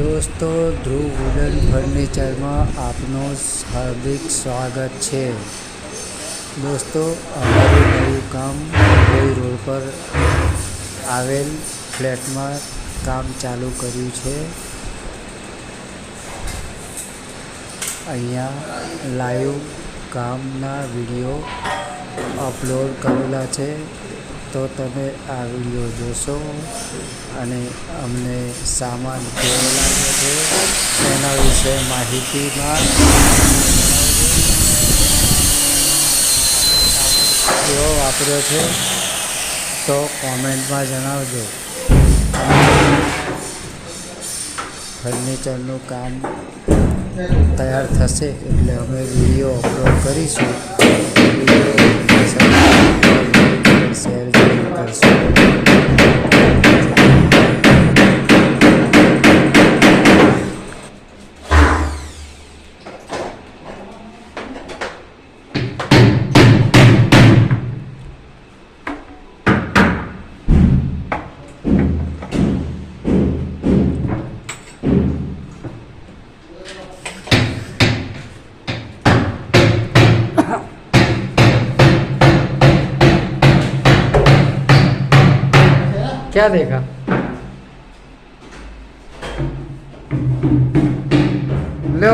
દોસ્તો, ધ્રુવ વુડન ફર્નિચરમાં આપનું હાર્દિક સ્વાગત છે. દોસ્તો, અમારું નવું કામ મુંબઈ રોડ પર આવેલ ફ્લેટમાં કામ ચાલુ કર્યું છે. અહીંયા લાઈવ કામના વિડીયો અપલોડ કરેલા છે, તો તમે આ વિડીયો જોશો અને અમને સામાન કેવો લાગે છે એના વિશે માહિતીમાં કેવો વાપર્યો છે તો કોમેન્ટમાં જણાવજો. ફર્નિચરનું કામ તૈયાર થશે એટલે અમે વિડીયો અપલોડ કરીશું. શેર જરૂર કરશું. क्या देखा? लो